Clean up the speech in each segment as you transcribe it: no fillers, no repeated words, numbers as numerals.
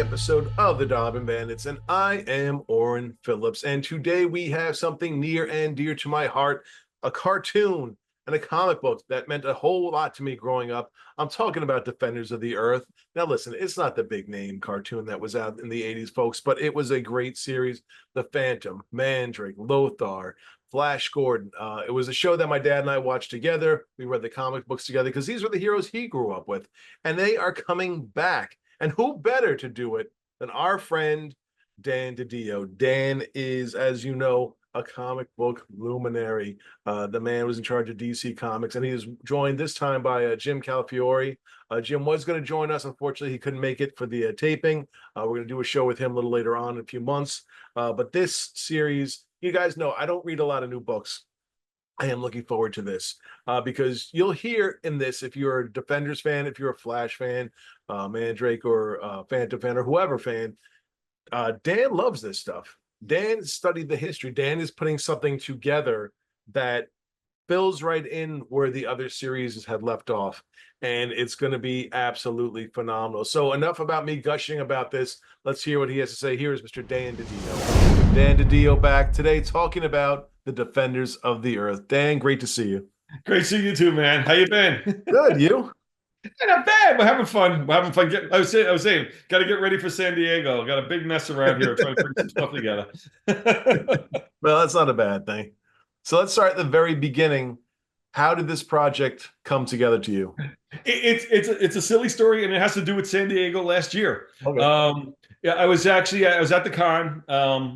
episode of the Dollar Bin Bandits, and I am Oren Phillips. And today we have something near and dear to my heart, a cartoon and a comic book that meant a whole lot to me growing up. I'm talking about Defenders of the Earth. Now, listen, it's not the big name cartoon that was out in the 80s, folks, but it was a great series. The Phantom, Mandrake, Lothar, Flash Gordon. It was a show that my dad and I watched together. We read the comic books together because these were the heroes he grew up with, and they are coming back. And who better to do it than our friend Dan DiDio? Dan is, as you know, a comic book luminary. The man was in charge of DC Comics, and he is joined this time by Jim Calafiore. Jim was going to join us. Unfortunately, he couldn't make it for the taping. We're going to do a show with him a little later on in a few months. But this series, you guys know, I don't read a lot of new books. I am looking forward to this because you'll hear in this, if you're a Defenders fan, if you're a Flash fan, Mandrake or Phantom fan or whoever fan, Dan loves this stuff. Dan studied the history. Dan is putting something together that fills right in where the other series had left off, and it's going to be absolutely phenomenal. So enough about me gushing about this. Let's hear what he has to say. Here is Mr. Dan DiDio. Dan DiDio back today talking about the Defenders of the Earth. Dan, great to see you. Great seeing you too, man. How you been? Good, you? Not bad. We're having fun. We're having fun. I was saying, got to get ready for San Diego. Got a big mess around here trying to put some stuff together. Well, that's not a bad thing. So let's start at the very beginning. How did this project come together to you? It's a silly story, and it has to do with San Diego last year. Okay. Yeah, I was at the con,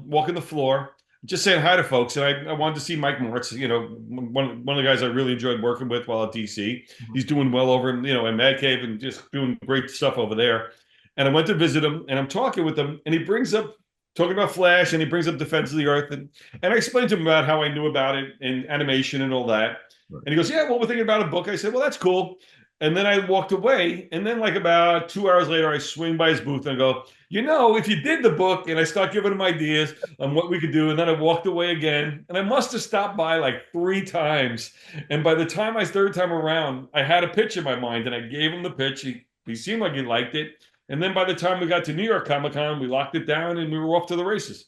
walking the floor, just saying hi to folks, and I wanted to see Mike Moritz, one of the guys I really enjoyed working with while at DC. He's doing well over in Mad Cave and just doing great stuff over there. And I went to visit him, and I'm talking with him, and he brings up talking about Flash, and he brings up Defense of the Earth, and I explained to him about how I knew about it in animation and all that. Right. And he goes, "Yeah, well, we're thinking about a book." I said, "Well, that's cool." And then I walked away, and then like about 2 hours later, I swing by his booth and I go, if you did the book, and I start giving him ideas on what we could do, and then I walked away again, and I must have stopped by like 3 times. And by the time third time around, I had a pitch in my mind, and I gave him the pitch. He seemed like he liked it. And then by the time we got to New York Comic Con, we locked it down, and we were off to the races.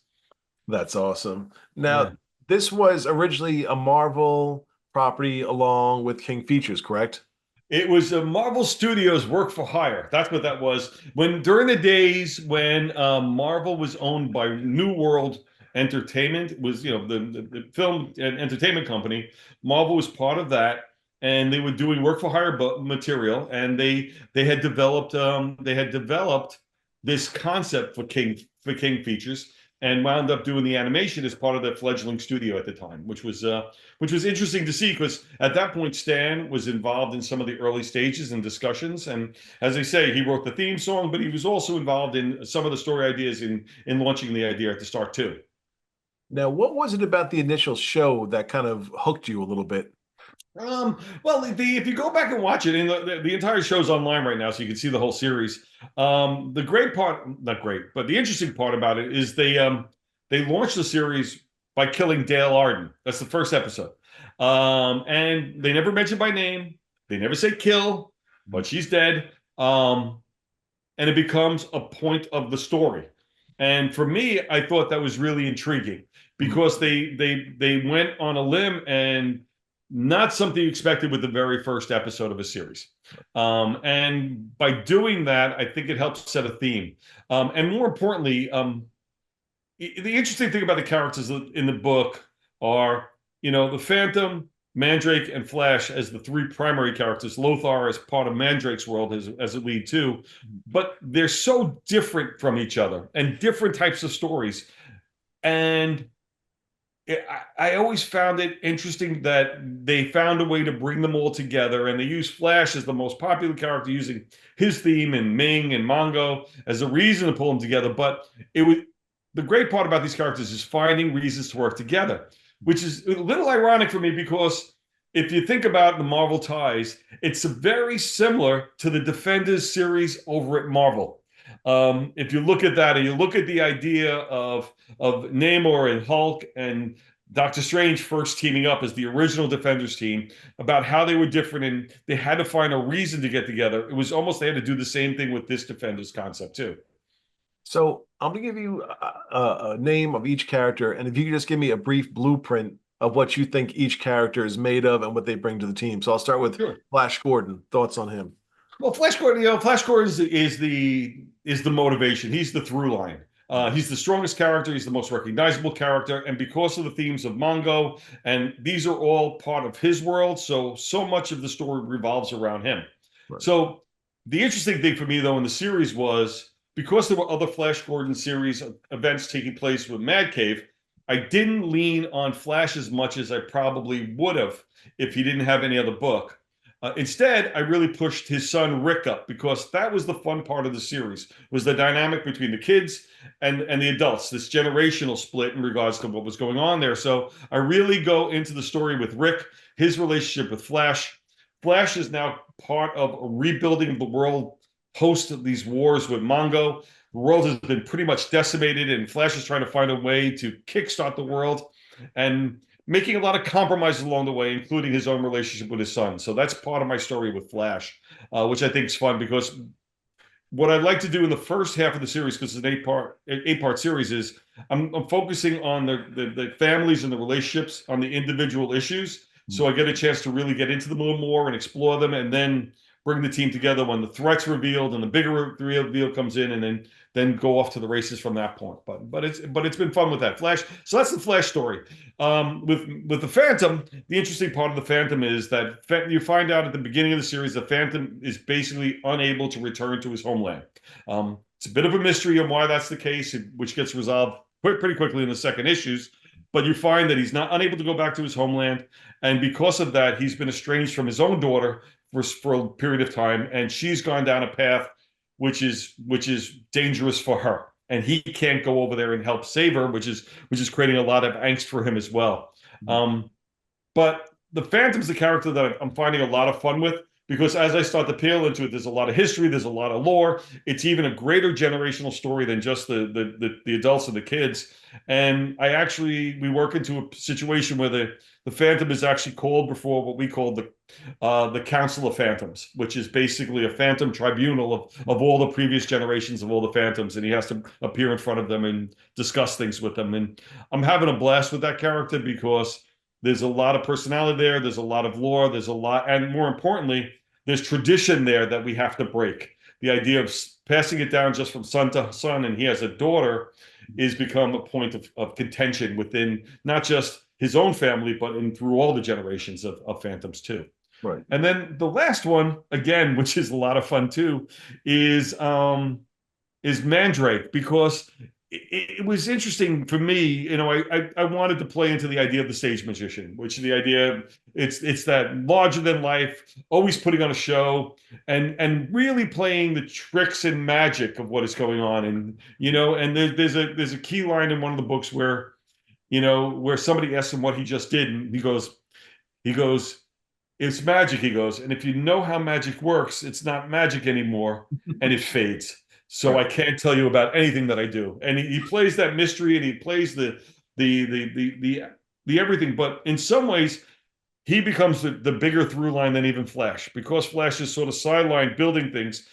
That's awesome. Now, This was originally a Marvel property along with King Features, correct? It was a Marvel Studios work for hire. That's what that was. During the days when Marvel was owned by New World Entertainment, was the film and entertainment company. Marvel was part of that, and they were doing work for hire material. And they had developed this concept for King Features, and wound up doing the animation as part of the fledgling studio at the time, which was interesting to see, because at that point Stan was involved in some of the early stages and discussions, and as I say, he wrote the theme song, but he was also involved in some of the story ideas in launching the idea at the start too. Now, what was it about the initial show that kind of hooked you a little bit? Well, if you go back and watch it, and the entire show's online right now, so you can see the whole series. The great part, not great, but the interesting part about it is they launched the series by killing Dale Arden. That's the first episode. And they never mention by name. They never say kill, but she's dead. And it becomes a point of the story. And for me, I thought that was really intriguing, because they went on a limb, and not something you expected with the very first episode of a series. And by doing that, I think it helps set a theme. And more importantly, the interesting thing about the characters in the book are, the Phantom, Mandrake, and Flash as the 3 primary characters. Lothar as part of Mandrake's world as a lead too. But they're so different from each other, and different types of stories. And I always found it interesting that they found a way to bring them all together, and they used Flash as the most popular character, using his theme and Ming and Mongo as a reason to pull them together. But the great part about these characters is finding reasons to work together, which is a little ironic for me, because if you think about the Marvel ties, it's very similar to the Defenders series over at Marvel. If you look at that, and you look at the idea of Namor and Hulk and Doctor Strange first teaming up as the original Defenders team, about how they were different and they had to find a reason to get together, it was almost they had to do the same thing with this Defenders concept too. So I'm gonna give you a name of each character, and if you could just give me a brief blueprint of what you think each character is made of and what they bring to the team. So I'll start with Sure. Flash Gordon. Thoughts on him? Well, Flash Gordon, Flash Gordon is the motivation. He's the through line. He's the strongest character. He's the most recognizable character, and because of the themes of Mongo, and these are all part of his world, so much of the story revolves around him. Right. So the interesting thing for me, though, in the series was because there were other Flash Gordon series events taking place with Mad Cave, I didn't lean on Flash as much as I probably would have if he didn't have any other book. Instead, I really pushed his son Rick up because that was the fun part of the series, was the dynamic between the kids and the adults, this generational split in regards to what was going on there. So I really go into the story with Rick, his relationship with Flash. Flash is now part of rebuilding the world post these wars with Mongo. The world has been pretty much decimated, and Flash is trying to find a way to kickstart the world. And making a lot of compromises along the way, including his own relationship with his son. So that's part of my story with Flash, which I think is fun because what I'd like to do in the first half of the series, because it's an eight part series, is I'm focusing on the families and the relationships, on the individual issues. So I get a chance to really get into them a little more and explore them, and then bring the team together when the threat's revealed and the bigger reveal comes in, and then go off to the races from that point. But it's been fun with that Flash. So that's the Flash story. With the Phantom, the interesting part of the Phantom is that you find out at the beginning of the series the Phantom is basically unable to return to his homeland. It's a bit of a mystery on why that's the case, which gets resolved pretty quickly in the second issues. But you find that he's not unable to go back to his homeland, and because of that, he's been estranged from his own daughter for a period of time, and she's gone down a path which is dangerous for her, and he can't go over there and help save her, which is creating a lot of angst for him as well. But the Phantom's the character that I'm finding a lot of fun with because as I start to peel into it, there's a lot of history, there's a lot of lore. It's even a greater generational story than just the adults and the kids. And we work into a situation where the Phantom is actually called before what we call the Council of Phantoms, which is basically a Phantom tribunal of all the previous generations of all the Phantoms, and he has to appear in front of them and discuss things with them. And I'm having a blast with that character because there's a lot of personality there, there's a lot of lore, there's a lot, and more importantly, there's tradition there that we have to break. The idea of passing it down just from son to son, and he has a daughter, is become a point of contention within not just his own family, but through all the generations of Phantoms too. Right. And then the last one, again, which is a lot of fun too, is Mandrake, because it was interesting for me. I wanted to play into the idea of the stage magician, which the idea it's that larger than life, always putting on a show and really playing the tricks and magic of what is going on. And there's a key line in one of the books where somebody asks him what he just did, and he goes, it's magic. He goes, and if you know how magic works, it's not magic anymore, and it fades. So right. I can't tell you about anything that I do. And he plays that mystery, and he plays the everything. But in some ways, he becomes the bigger through line than even Flash, because Flash is sort of sidelined building things.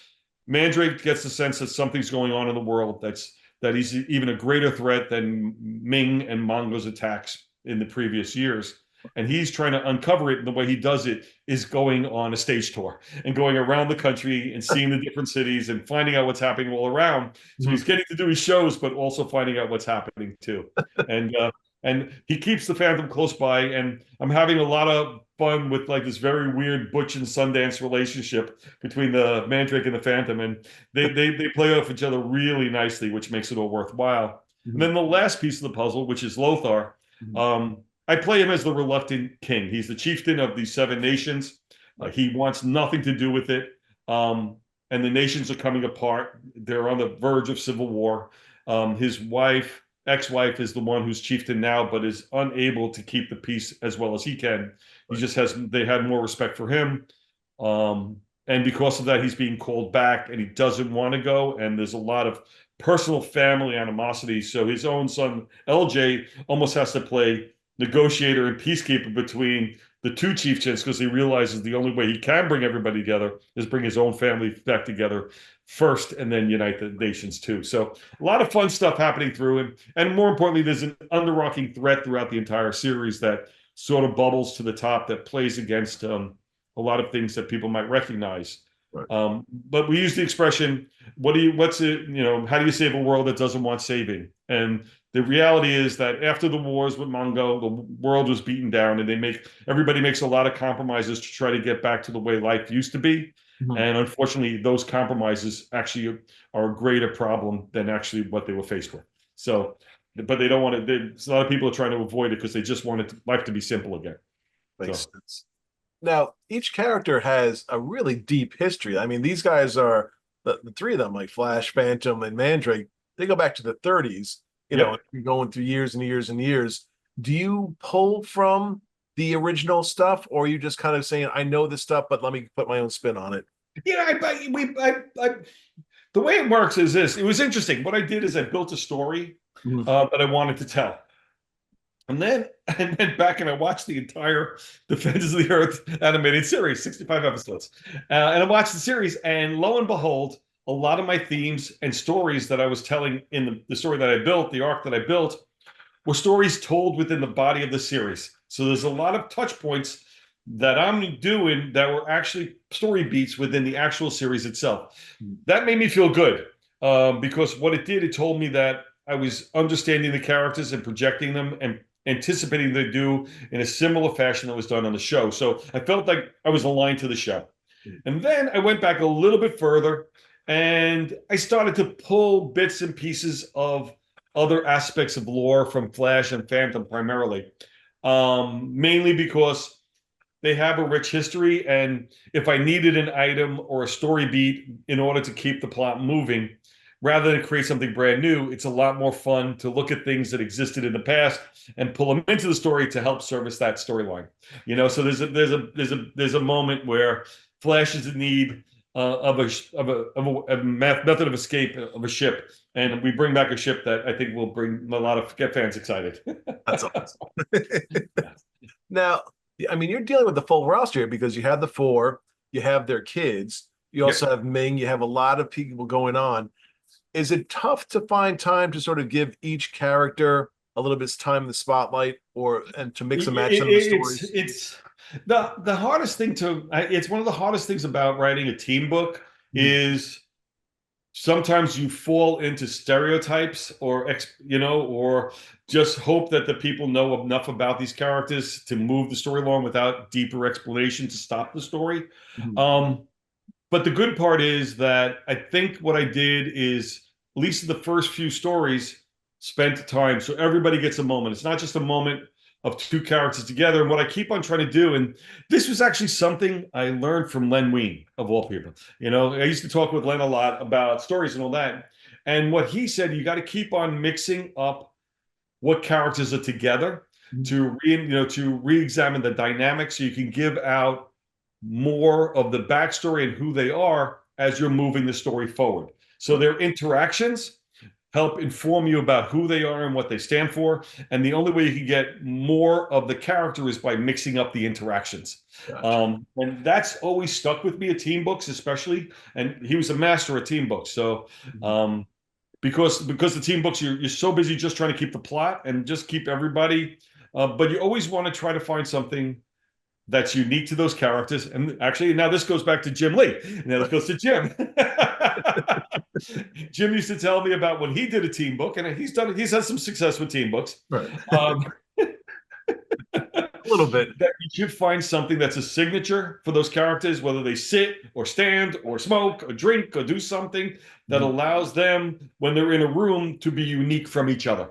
Mandrake gets the sense that something's going on in the world that he's even a greater threat than Ming and Mongo's attacks in the previous years. And he's trying to uncover it. And the way he does it is going on a stage tour and going around the country and seeing the different cities and finding out what's happening all around. So he's getting to do his shows, but also finding out what's happening too. And he keeps the Phantom close by. And I'm having a lot of fun with like this very weird Butch and Sundance relationship between the Mandrake and the Phantom. And they play off each other really nicely, which makes it all worthwhile. And then the last piece of the puzzle, which is Lothar, I play him as the reluctant king. He's the chieftain of the Seven Nations. He wants nothing to do with it. And the nations are coming apart. They're on the verge of civil war. His ex-wife is the one who's chieftain now, but is unable to keep the peace as well as he can. They had more respect for him. And because of that, he's being called back and he doesn't want to go. And there's a lot of personal family animosity. So his own son, LJ, almost has to play negotiator and peacekeeper between the two chieftains because he realizes the only way he can bring everybody together is bring his own family back together first and then unite the nations too. So a lot of fun stuff happening through him. And more importantly, there's an underrocking threat throughout the entire series that sort of bubbles to the top that plays against a lot of things that people might recognize. Right. But we use the expression, how do you save a world that doesn't want saving? And the reality is that after the wars with Mongo, the world was beaten down, and everybody makes a lot of compromises to try to get back to the way life used to be. Mhm. And unfortunately, those compromises actually are a greater problem than actually what they were faced with. So, but they don't want to. There's a lot of people are trying to avoid it because they just want life to be simple again. Makes sense. Now, each character has a really deep history. I mean, these guys are the three of them, like Flash, Phantom, and Mandrake. They go back to the 30s. Yep. Going through years and years and years. Do you pull from the original stuff, or are you just kind of saying, "I know this stuff, but let me put my own spin on it"? The way it works is this. It was interesting. What I did is I built a story that I wanted to tell. And then back and I watched the entire Defenders of the Earth animated series, 65 episodes. And I watched the series, and lo and behold, a lot of my themes and stories that I was telling in the story that I built, the arc that I built, were stories told within the body of the series. So there's a lot of touch points that I'm doing that were actually story beats within the actual series itself. That made me feel good because what it did, it told me that I was understanding the characters and projecting them and anticipating they do in a similar fashion that was done on the show. So I felt like I was aligned to the show. And then I went back a little bit further and I started to pull bits and pieces of other aspects of lore from Flash and Phantom primarily, mainly because they have a rich history. And if I needed an item or a story beat in order to keep the plot moving, rather than create something brand new, it's a lot more fun to look at things that existed in the past and pull them into the story to help service that storyline. So there's a moment where Flash is in need of a method of escape of a ship, and we bring back a ship that I think will bring a lot of fans excited. That's awesome. Now, I mean, you're dealing with the full roster here because you have the four, you have their kids, you also have Ming, you have a lot of people going on. Is it tough to find time to sort of give each character a little bit of time in the spotlight and to mix and match some of the stories? It's the hardest thing it's one of the hardest things about writing a team book is sometimes you fall into stereotypes or just hope that the people know enough about these characters to move the story along without deeper explanation to stop the story. But the good part is that I think what I did is, at least in the first few stories, spent time so everybody gets a moment. It's not just a moment of two characters together. And what I keep on trying to do, and this was actually something I learned from Len Wein, of all people. I used to talk with Len a lot about stories and all that. And what he said, you got to keep on mixing up what characters are together to re-examine the dynamics so you can give out more of the backstory and who they are as you're moving the story forward. So their interactions help inform you about who they are and what they stand for. And the only way you can get more of the character is by mixing up the interactions. Gotcha. And that's always stuck with me at team books, especially. And he was a master at team books. So because the team books, you're so busy just trying to keep the plot and just keep everybody. But you always want to try to find something that's unique to those characters. And actually, now this goes back to Jim Lee. Now this goes to Jim. Jim used to tell me about when he did a team book, and he's had some success with team books. Right. A little bit. That you should find something that's a signature for those characters, whether they sit or stand or smoke or drink or do something that allows them, when they're in a room, to be unique from each other.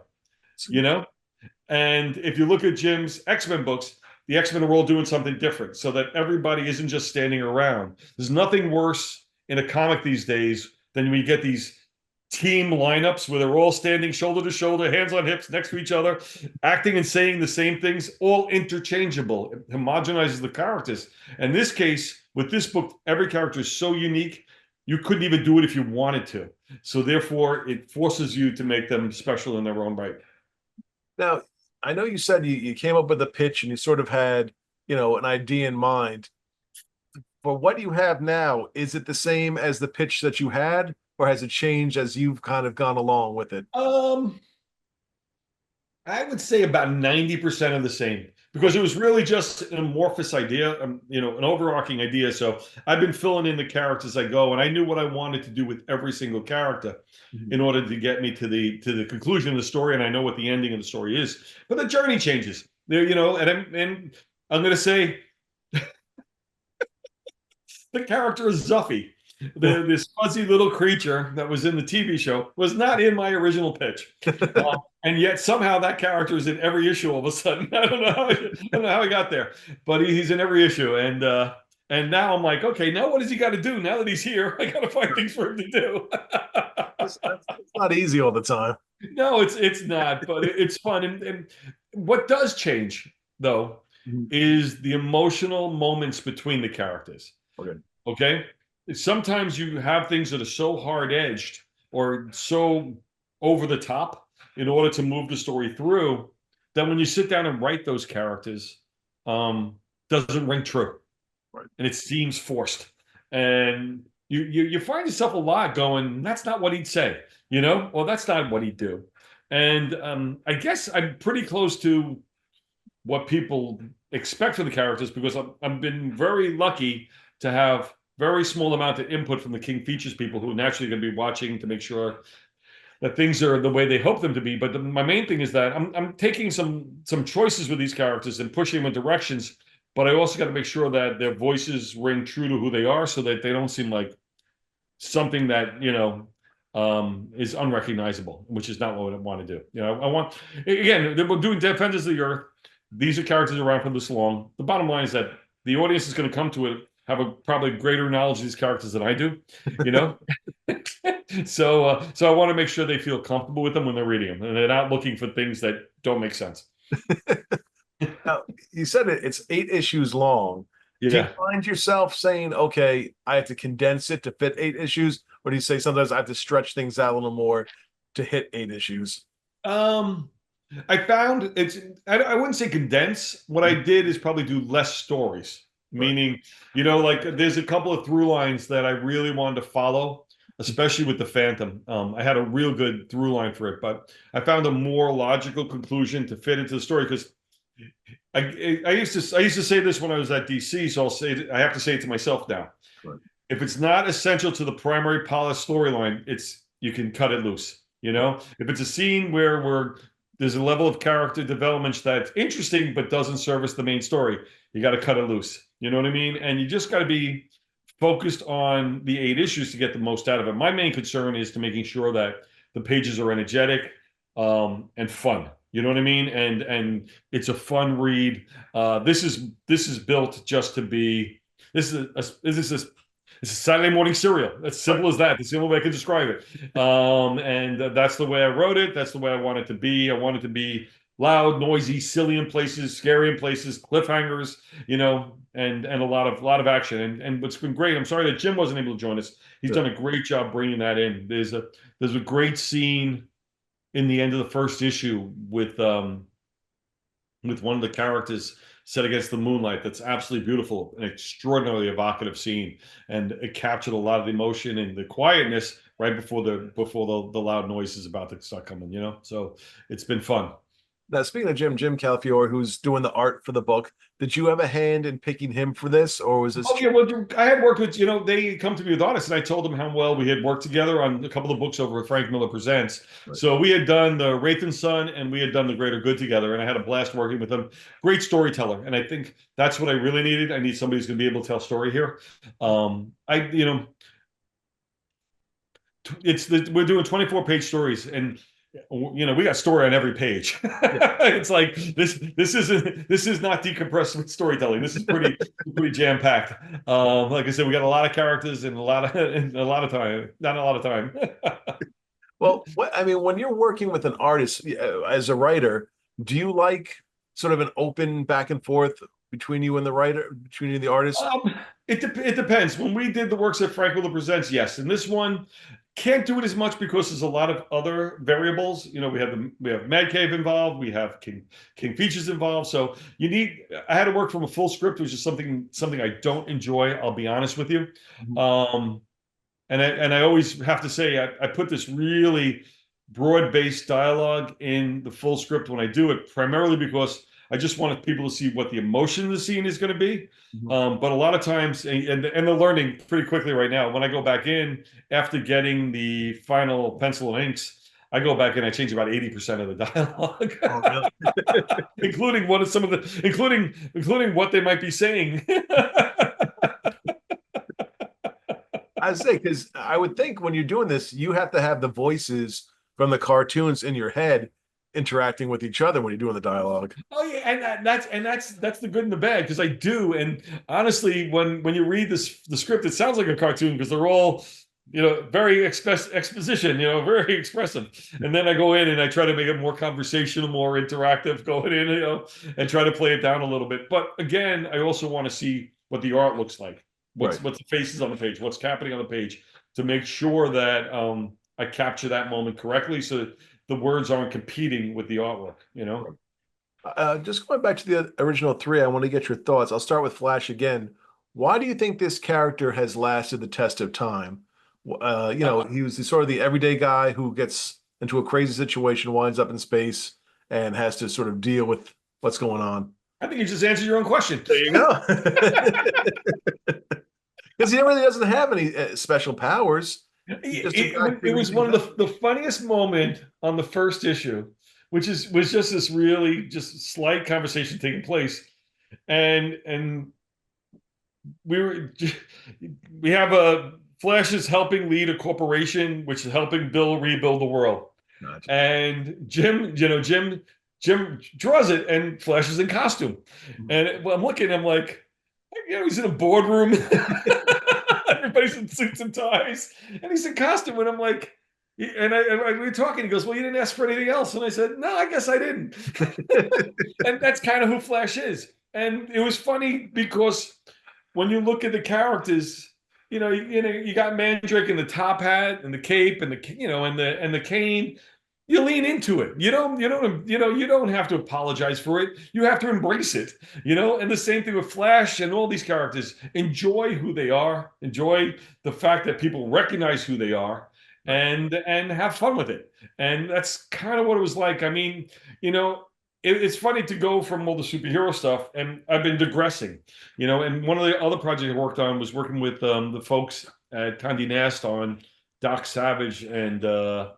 And if you look at Jim's X-Men books, the X-Men are all doing something different so that everybody isn't just standing around. There's nothing worse in a comic these days than when you get these team lineups where they're all standing shoulder to shoulder, hands on hips next to each other, acting and saying the same things, all interchangeable. It homogenizes the characters. In this case, with this book, every character is so unique, you couldn't even do it if you wanted to. So therefore, it forces you to make them special in their own right. Now, I know you said you came up with a pitch and you sort of had an idea in mind. For what you have now, is it the same as the pitch that you had, or has it changed as you've kind of gone along with it? Um, I would say about 90% of the same because it was really just an amorphous idea, an overarching idea. So I've been filling in the characters as I go, and I knew what I wanted to do with every single character Mhm. in order to get me to the conclusion of the story, and I know what the ending of the story is. But the journey changes. There, and I'm going to say the character is Zuffy. This fuzzy little creature that was in the TV show was not in my original pitch. And yet somehow that character is in every issue all of a sudden. I don't know how he got there, but he's in every issue. And now I'm like, okay, now what does he got to do? Now that he's here, I got to find things for him to do. It's not easy all the time. No, it's not, but it's fun. And what does change though Mhm. is the emotional moments between the characters. Okay. Okay. Sometimes you have things that are so hard edged or so over the top in order to move the story through that when you sit down and write those characters, doesn't ring true. Right. And it seems forced. And you find yourself a lot going, that's not what he'd say, well, that's not what he'd do. And I guess I'm pretty close to what people expect from the characters because I've been very lucky to have very small amount of input from the King Features people who are naturally going to be watching to make sure that things are the way they hope them to be. But my main thing is that I'm taking some choices with these characters and pushing them in directions, but I also got to make sure that their voices ring true to who they are so that they don't seem like something that is unrecognizable, which is not what I want to do. I want, again, we're doing Defenders of the Earth. These are characters around for this long. The bottom line is that the audience is going to come to it have a probably greater knowledge of these characters than I do, so I want to make sure they feel comfortable with them when they're reading them, and they're not looking for things that don't make sense. Now, you said it's 8 issues long. Do you Yeah. find yourself saying, okay, I have to condense it to fit 8 issues? Or do you say sometimes I have to stretch things out a little more to hit 8 issues? Um, I found I wouldn't say condense. What I did is probably do less stories, Right. meaning, like there's a couple of through lines that I really wanted to follow, especially with the Phantom. I had a real good through line for it, but I found a more logical conclusion to fit into the story because I used to say this when I was at DC, so I have to say it to myself now. Right. If it's not essential to the primary polished storyline, you can cut it loose. If it's a scene where there's a level of character development that's interesting but doesn't service the main story, you got to cut it loose. You know what I mean? And you just got to be focused on the 8 issues to get the most out of it. My main concern is to making sure that the pages are energetic and fun. You know what I mean? And it's a fun read. This is built just to be. This is it's a Saturday morning cereal. As simple as that. That's the only way I can describe it. And that's the way I wrote it. That's the way I want it to be. I want it to be loud, noisy, silly in places, scary in places, cliffhangers, and a lot of action. And what's been great. I'm sorry that Jim wasn't able to join us. He's Sure. done a great job bringing that in. There's a great scene in the end of the first issue with one of the characters set against the moonlight that's absolutely beautiful, an extraordinarily evocative scene, and it captured a lot of the emotion and the quietness right before the loud noise is about to start coming. So it's been fun. Now, speaking of Jim Calafiore, who's doing the art for the book, did you have a hand in picking him for this, or was this? Oh yeah, well, I had worked with, they come to me with artists, and I told them how well we had worked together on a couple of books over at Frank Miller Presents. Right. So we had done the Wraith and Son, and we had done the Greater Good together, and I had a blast working with him. Great storyteller, and I think that's what I really needed. I need somebody who's going to be able to tell story here. We're doing 24-page stories, and we got story on every page. It's like this is not decompressed storytelling. This is pretty jam packed. Like I said, we got a lot of characters and a lot of time. Not a lot of time. Well, when you're working with an artist as a writer, do you like sort of an open back and forth between you and the writer, between you and the artist? It depends. When we did the works at Frank Miller Presents, yes. And this one, Can't do it as much because there's a lot of other variables. You know, we have Mad Cave involved, we have King Features involved. So you need. I had to work from a full script, which is something I don't enjoy. I'll be honest with you. Mhm. And I always have to say I put this really broad-based dialogue in the full script when I do it, primarily because I just wanted people to see what the emotion of the scene is going to be. Mhm. But a lot of times, and they're learning pretty quickly right now. When I go back in after getting the final pencil and inks, I go back in, I change about 80% of the dialogue, Oh, really? including what is some of the, including what they might be saying. I say, because I would think when you're doing this, you have to have the voices from the cartoons in your head interacting with each other when you're doing the dialogue. Oh yeah, that's the good and the bad because I do. And honestly, when you read the script, it sounds like a cartoon because they're all very exposition, very expressive. And then I go in and I try to make it more conversational, more interactive, going in, and try to play it down a little bit. But again, I also want to see what the art looks like, Right. what's the faces on the page, what's happening on the page, to make sure that I capture that moment correctly, so that the words aren't competing with the artwork. Just going back to the original three, I want to get your thoughts. I'll start with Flash again. Why do you think this character has lasted the test of time? He was sort of the everyday guy who gets into a crazy situation, winds up in space, and has to sort of deal with what's going on. I think you just answered your own question. There you go. Because he really doesn't have any special powers. He's just a guy It figuring was things one out. of the funniest moment on the first issue, which was just this really just slight conversation taking place, and we were we have a Flash is helping lead a corporation which is helping rebuild the world, Gotcha. and Jim draws it, and Flash is in costume, Mhm. and I'm looking, I'm like, he's in a boardroom. Everybody's in suits and ties, and he's in costume. And I'm like, we were talking. He goes, "Well, you didn't ask for anything else." And I said, "No, I guess I didn't." And that's kind of who Flash is. And it was funny because when you look at the characters, you got Mandrake in the top hat and the cape and the cane. You lean into it. You don't have to apologize for it. You have to embrace it. And the same thing with Flash and all these characters. Enjoy who they are. Enjoy the fact that people recognize who they are, and have fun with it. And that's kind of what it was like. I mean, it's funny to go from all the superhero stuff, and I've been digressing. And one of the other projects I worked on was working with the folks at Condé Nast on Doc Savage and the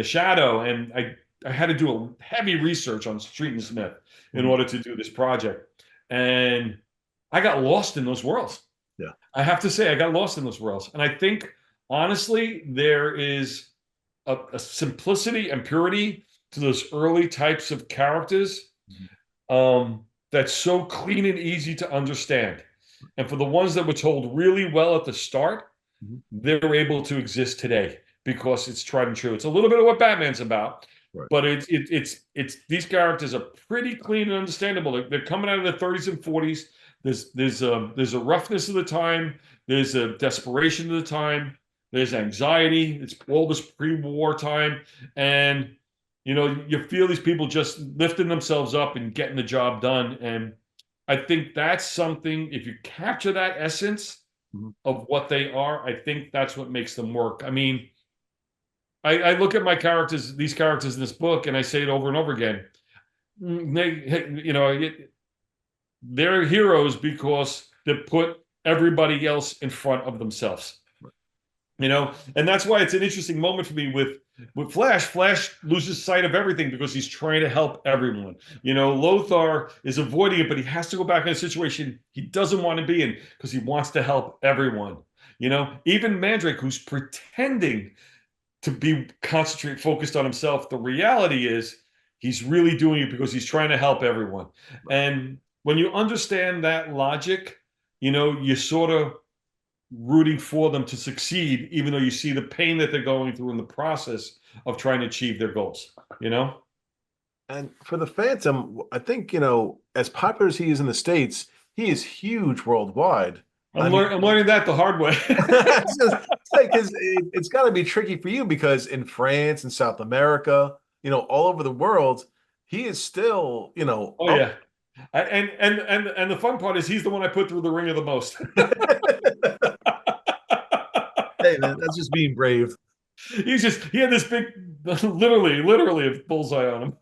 Shadow, and I had to do a heavy research on Street and Smith in Mhm. order to do this project, and I got lost in those worlds. Yeah. I have to say, I got lost in those worlds, and I think honestly there is a simplicity and purity to those early types of characters, Mhm. that's so clean and easy to understand. And for the ones that were told really well at the start, Mhm. they're able to exist today because it's tried and true. It's a little bit of what Batman's about, Right. but it's these characters are pretty clean and understandable. They're coming out of the 30s and 40s. There's a roughness of the time. There's a desperation of the time. There's anxiety. It's all this pre-war time, and you feel these people just lifting themselves up and getting the job done. And I think that's something. If you capture that essence Mhm. of what they are, I think that's what makes them work. I mean, I look at these characters in this book, and I say it over and over again. They're heroes because they put everybody else in front of themselves. And that's why it's an interesting moment for me with Flash. Flash loses sight of everything because he's trying to help everyone. Lothar is avoiding it, but he has to go back in a situation he doesn't want to be in because he wants to help everyone. Even Mandrake, who's pretending to be focused on himself, the reality is he's really doing it because he's trying to help everyone. And when you understand that logic, you sort of rooting for them to succeed, even though you see the pain that they're going through in the process of trying to achieve their goals. And for the Phantom, I think, as popular as he is in the States, he is huge worldwide. I mean, I'm learning that the hard way. Because it's got to be tricky for you because in France and South America, all over the world, he is still, Oh up. yeah. And the fun part is he's the one I put through the ringer the most. Hey, man, that's just being brave. He had this big, literally a bullseye on him.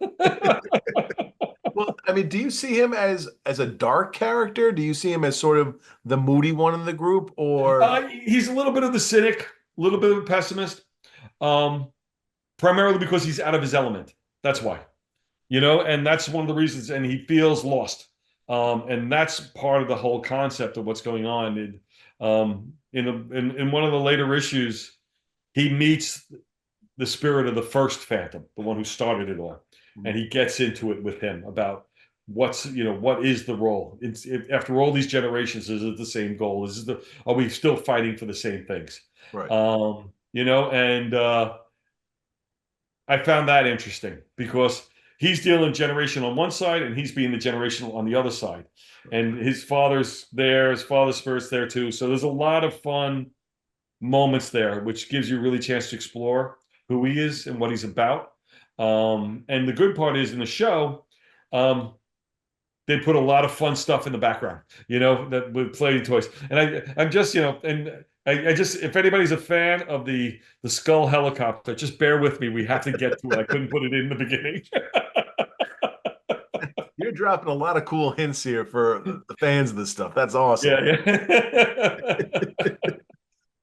Well, I mean, do you see him as a dark character? Do you see him as sort of the moody one in the group, or He's a little bit of the cynic, a little bit of a pessimist, um, primarily because he's out of his element. That's why, and that's one of the reasons. And he feels lost, and that's part of the whole concept of what's going on. In one of the later issues, he meets the spirit of the first Phantom, the one who started it all, and he gets into it with him about what is the role. After all these generations, is it the same goal? Are we still fighting for the same things? right? And I found that interesting because he's dealing generation on one side and he's being the generational on the other side, and his father's there, his father's spirit's there too. So there's a lot of fun moments there, which gives you really a chance to explore who he is and what he's about. And the good part is in the show, they put a lot of fun stuff in the background, that with playing toys. And I'm just, and I just, if anybody's a fan of the Skull helicopter, just bear with me. We have to get to it. I couldn't put it in the beginning. You're dropping a lot of cool hints here for the fans of this stuff. That's awesome. Yeah, yeah.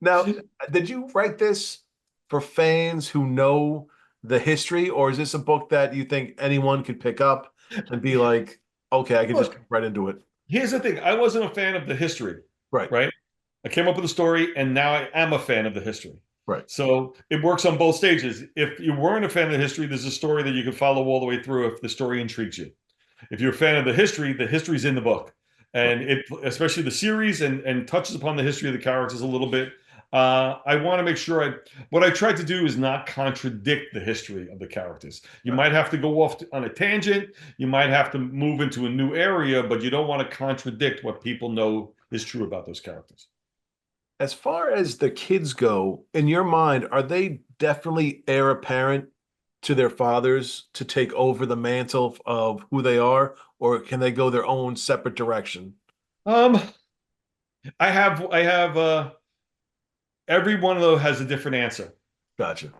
Now, did you write this for fans who know the history, or is this a book that you think anyone could pick up and be like, okay, I can just Look, get right into it? here's the thing. I wasn't a fan of the history, Right, right? I came up with a story, and now I am a fan of the history. right. So it works on both stages. If you weren't a fan of the history, there's a story that you can follow all the way through if the story intrigues you. If you're a fan of the history's in the book, and it, especially the series, and touches upon the history of the characters a little bit. I want to make sure what I tried to do is not contradict the history of the characters. You might have to go off on a tangent. You might have to move into a new area, but you don't want to contradict what people know is true about those characters. As far as the kids go, in your mind, are they definitely heir apparent to their fathers to take over the mantle of who they are, or can they go their own separate direction? Um, I have every one of those has a different answer. Gotcha.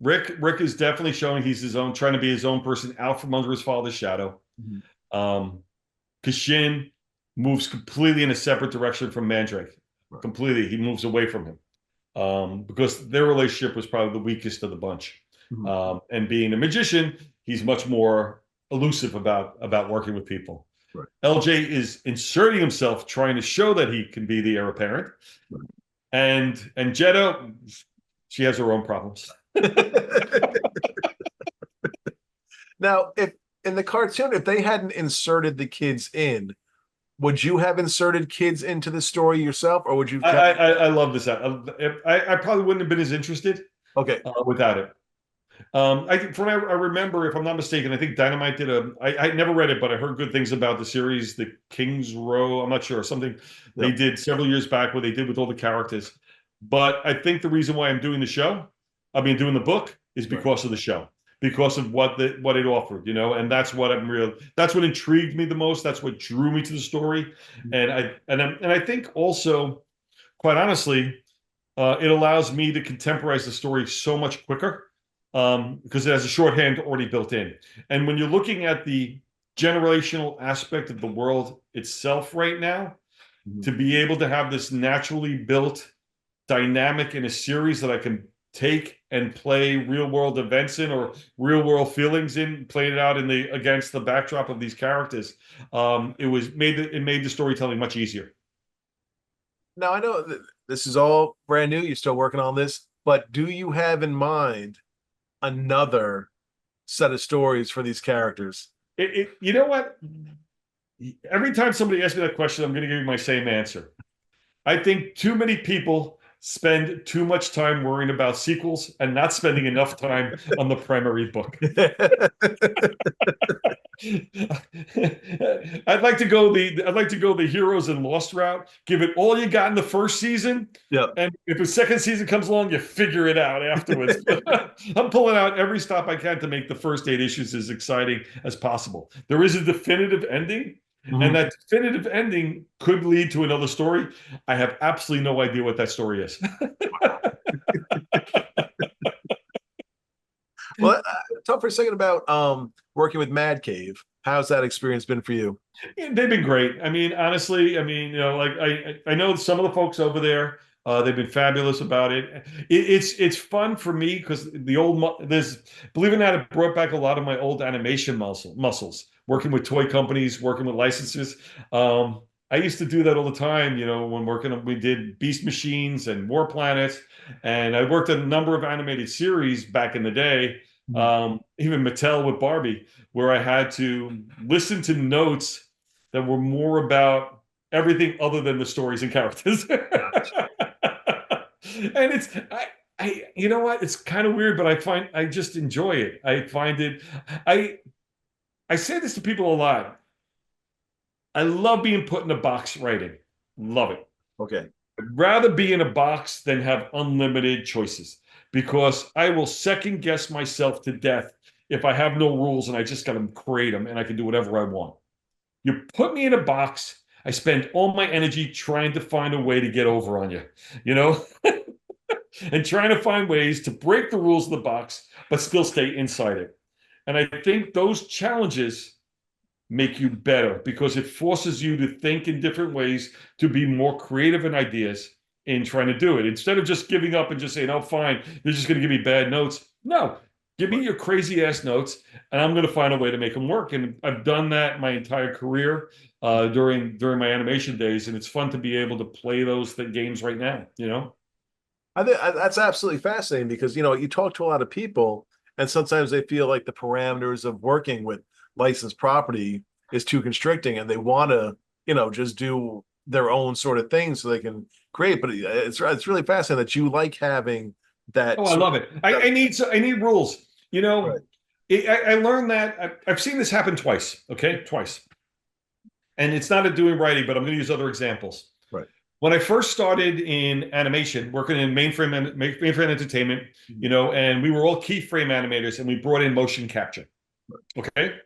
Rick is definitely showing he's his own, trying to be his own person out from under his father's shadow. Mhm. Kashin moves completely in a separate direction from Mandrake. Right. Completely, he moves away from him because their relationship was probably the weakest of the bunch. Mhm. And being a magician, he's much more elusive about working with people. Right. LJ is inserting himself, trying to show that he can be the heir apparent, Right. and Jeddah, she has her own problems. Now, if in the cartoon, if they hadn't inserted the kids in, would you have inserted kids into the story yourself, or would you I, kept? I, I love this. I probably wouldn't have been as interested Okay, without it. From what I remember, if I'm not mistaken, I think Dynamite did I never read it, but I heard good things about the series, The King's Row. I'm not sure, something they yep, did several years back where they did with all the characters. But I think the reason why I'm doing the show, I mean, doing the book, is right. because of the show, because of what it offered, and that's what intrigued me the most. That's what drew me to the story, and I think also, quite honestly, it allows me to contemporize the story so much quicker because it has a shorthand already built in. And when you're looking at the generational aspect of the world itself right now, Mhm. to be able to have this naturally built dynamic in a series that I can take and play real world events in or real world feelings in, playing it out against the backdrop of these characters, it made the storytelling much easier. Now I know this is all brand new. You're still working on this, but do you have in mind another set of stories for these characters? You know what? Every time somebody asks me that question, I'm going to give you my same answer. I think too many people spend too much time worrying about sequels and not spending enough time on the primary book. I'd like to go the heroes and lost route. Give it all you got in the first season, Yep. and if the second season comes along, you figure it out afterwards. I'm pulling out every stop I can to make the first 8 issues as exciting as possible. There is a definitive ending, and that definitive ending could lead to another story. I have absolutely no idea what that story is. Well, talk for a second about working with Mad Cave. How's that experience been for you? Yeah, they've been great. I mean, honestly, I mean, like I know some of the folks over there. They've been fabulous about it. It's fun for me because there's, believe it or not, it brought back a lot of my old animation muscles. Working with toy companies, working with licenses. I used to do that all the time. When we did Beast Machines and War Planets, and I worked on a number of animated series back in the day. Even Mattel with Barbie, where I had to listen to notes that were more about everything other than the stories and characters. And you know what? It's kind of weird, but I just enjoy it. I find it, I say this to people a lot. I love being put in a box writing. Love it. Okay. I'd rather be in a box than have unlimited choices because I will second guess myself to death if I have no rules and I just got to create them and I can do whatever I want. You put me in a box, I spend all my energy trying to find a way to get over on you, and trying to find ways to break the rules of the box, but still stay inside it. And I think those challenges make you better because it forces you to think in different ways, to be more creative in ideas in trying to do it. Instead of just giving up and just saying, oh, fine, they're just going to give me bad notes. No, give me your crazy ass notes and I'm going to find a way to make them work. And I've done that my entire career during my animation days. And it's fun to be able to play those games right now, I think that's absolutely fascinating because, you talk to a lot of people and sometimes they feel like the parameters of working with licensed property is too constricting and they want to, just do their own sort of thing so they can create. But it's really fascinating that you like having that. Oh, I love it. I need rules. Right. I learned that I've seen this happen twice. Okay, twice. And it's not a doing writing, but I'm going to use other examples. Right. When I first started in animation, working in mainframe entertainment, and we were all keyframe animators, and we brought in motion capture. Okay.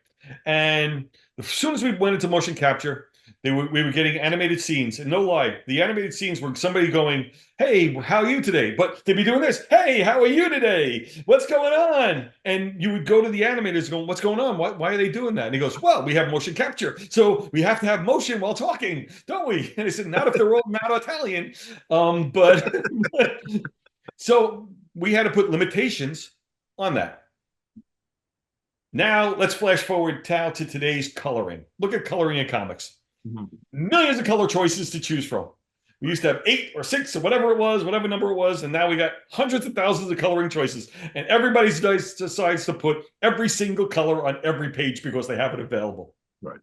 And as soon as we went into motion capture, we were getting animated scenes. And no lie, the animated scenes were somebody going, hey, how are you today? But they'd be doing this. Hey, how are you today? What's going on? And you would go to the animators going, what's going on? Why are they doing that? And he goes, well, we have motion capture. So we have to have motion while talking, don't we? And I said, not if they're all mad Italian. But so we had to put limitations on that. Now, let's flash forward, Tal, to today's coloring. Look at coloring in comics. Millions of color choices to choose from. We used to have 8 or 6 or whatever it was, whatever number it was, and now we got hundreds of thousands of coloring choices. And everybody decides to put every single color on every page because they have it available. Right.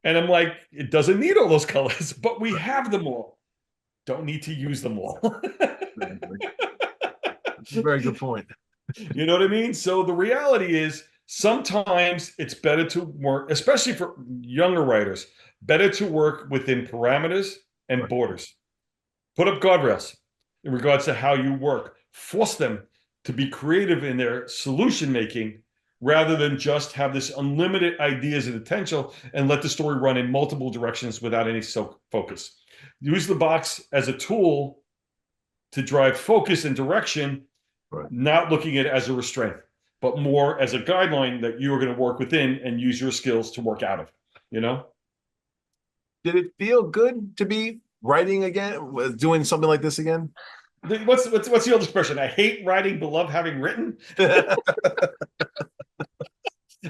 And I'm like, it doesn't need all those colors, but we have them all. Don't need to use them all. That's a very good point. You know what I mean? So the reality is sometimes it's better to work, especially for younger writers, better to work within parameters and borders. Put up guardrails in regards to how you work. Force them to be creative in their solution making rather than just have this unlimited ideas and potential and let the story run in multiple directions without any focus. Use the box as a tool to drive focus and direction, not looking at it as a restraint, but more as a guideline that you're going to work within and use your skills to work out of, Did it feel good to be writing again, doing something like this again? What's the old expression? I hate writing, but love having written.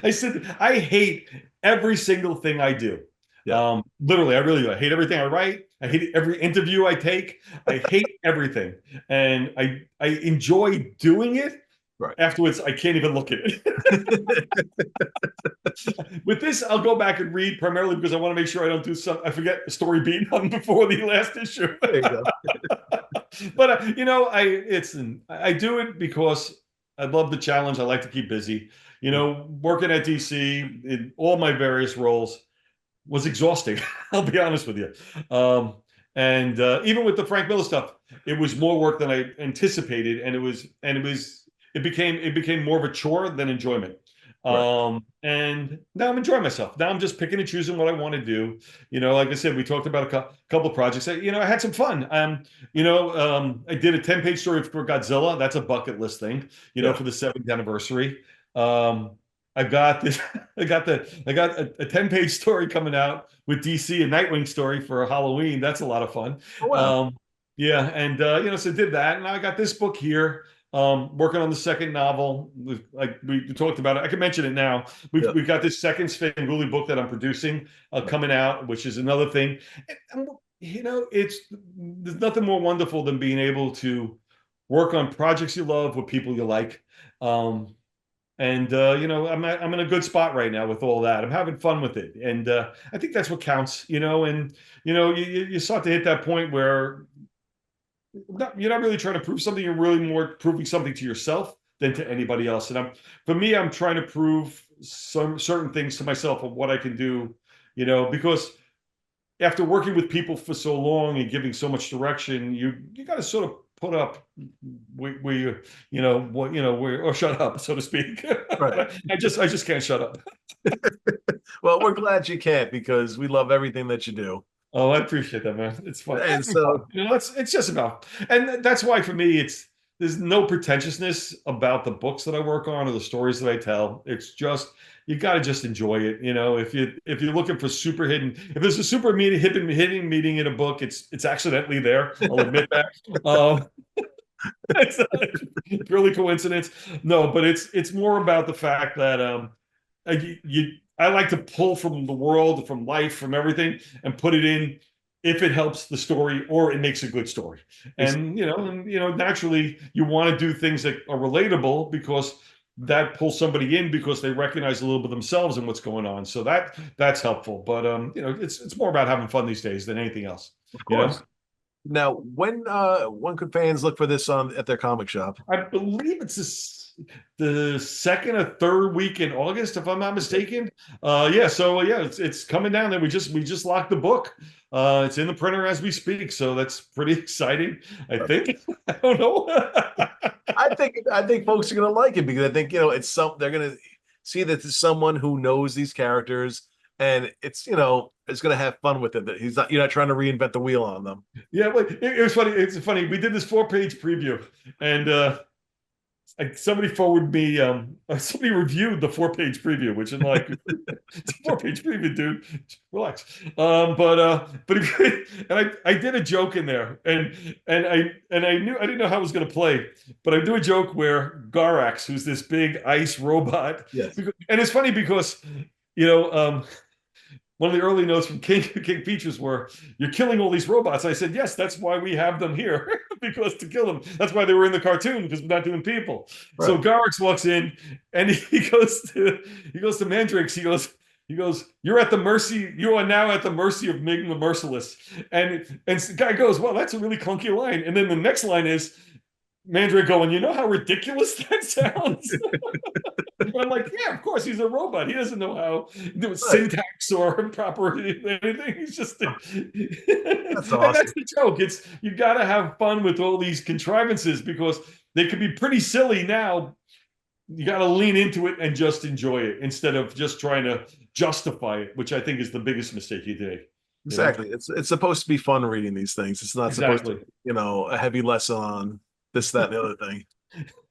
I said, I hate every single thing I do. Yeah. Literally, I really do. I hate everything I write. I hate every interview I take. I hate everything. And I enjoy doing it. Right. Afterwards, I can't even look at it. With this, I'll go back and read primarily because I want to make sure I don't do I forget the story beat on before the last issue. There you go. But I do it because I love the challenge. I like to keep busy. Working at DC in all my various roles was exhausting. I'll be honest with you. And even with the Frank Miller stuff, it was more work than I anticipated, and it became more of a chore than enjoyment. Right. And now I'm enjoying myself. Now I'm just picking and choosing what I want to do. Like I said, we talked about a couple of projects. I had some fun. I did a 10-page story for Godzilla. That's a bucket list thing, Yeah. for the 7th anniversary. I got this. I got a 10-page story coming out with DC, a Nightwing story for Halloween. That's a lot of fun. Oh, wow. Yeah, and so did that, and I got this book here. Working on the second novel. Like we talked about it. I can mention it now. Yeah. We've got this second Svengoolie book that I'm producing coming out, which is another thing. And, there's nothing more wonderful than being able to work on projects you love with people you like. And I'm in a good spot right now with all that. I'm having fun with it, and I think that's what counts. And you start to hit that point where you're not really trying to prove something. You're really more proving something to yourself than to anybody else. And for me, I'm trying to prove some certain things to myself of what I can do. Because after working with people for so long and giving so much direction, you got to sort of put up or shut up, so to speak. Right. I just can't shut up. Well, we're glad you can't, because we love everything that you do. Oh, I appreciate that, man. It's fun. And so, It's just about, and that's why for me, there's no pretentiousness about the books that I work on or the stories that I tell. It's just, you got to just enjoy it. If you're looking for super hidden, if there's a super hidden meaning in a book, it's accidentally there. I'll admit that. It's purely coincidence. No, but it's more about the fact that I like to pull from the world, from life, from everything, and put it in if it helps the story or it makes a good story. And naturally, you want to do things that are relatable because that pulls somebody in because they recognize a little bit themselves and what's going on. So that's helpful. But it's more about having fun these days than anything else. of course. Now, when could fans look for this at their comic shop? I believe it's the second or third week in August, if I'm not mistaken. It's coming down there. We just locked the book. It's in the printer as we speak, so that's pretty exciting. I think. I don't know. I think folks are gonna like it, because I think they're gonna see that there's someone who knows these characters, and it's gonna have fun with it. That you're not trying to reinvent the wheel on them. Yeah, but it was funny. It's funny. We did this 4-page preview, and somebody forwarded me. Somebody reviewed the 4-page preview, which is like, it's a 4-page preview, dude. Relax. But I did a joke in there, and I didn't know how I was going to play, but I do a joke where Garax, who's this big ice robot, Yes. and it's funny because one of the early notes from King Features were, "You're killing all these robots." I said, "Yes, that's why we have them here, because to kill them. That's why they were in the cartoon, because we're not doing people." Right. So Garrix walks in and he goes to Mandrake. He goes, "You are now at the mercy of Ming the Merciless." And the guy goes, "Well, that's a really clunky line." And then the next line is Mandrake going, "You know how ridiculous that sounds?" I'm like, yeah, of course, he's a robot. He doesn't know how syntax or proper anything. He's just that's awesome. And that's the joke. You got to have fun with all these contrivances, because they can be pretty silly. Now you got to lean into it and just enjoy it instead of just trying to justify it, which I think is the biggest mistake you did. Exactly. It's supposed to be fun reading these things. It's not supposed to, a heavy lesson on this, that, and the other thing.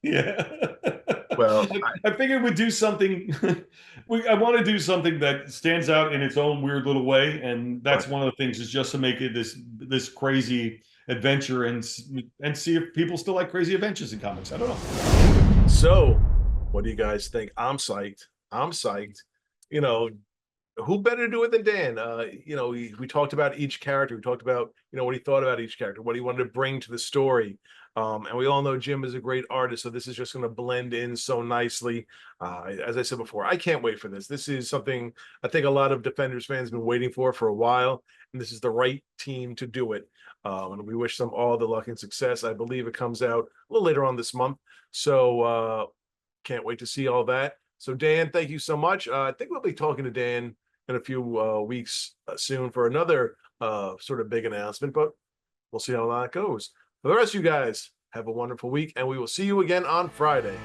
Yeah. Well, I figured we'd do something. I want to do something that stands out in its own weird little way, and that's one of the things, is just to make it this crazy adventure and see if people still like crazy adventures in comics. I don't know. So, what do you guys think? I'm psyched. Who better to do it than Dan? We talked about each character. We talked about what he thought about each character, what he wanted to bring to the story. And we all know Jim is a great artist, so this is just going to blend in so nicely. As I said before, I can't wait for this. This is something I think a lot of Defenders fans have been waiting for a while, and this is the right team to do it. And we wish them all the luck and success. I believe it comes out a little later on this month. So can't wait to see all that. So Dan, thank you so much. I think we'll be talking to Dan in a few weeks soon for another sort of big announcement, but we'll see how that goes. For the rest of you guys, have a wonderful week, and we will see you again on Friday.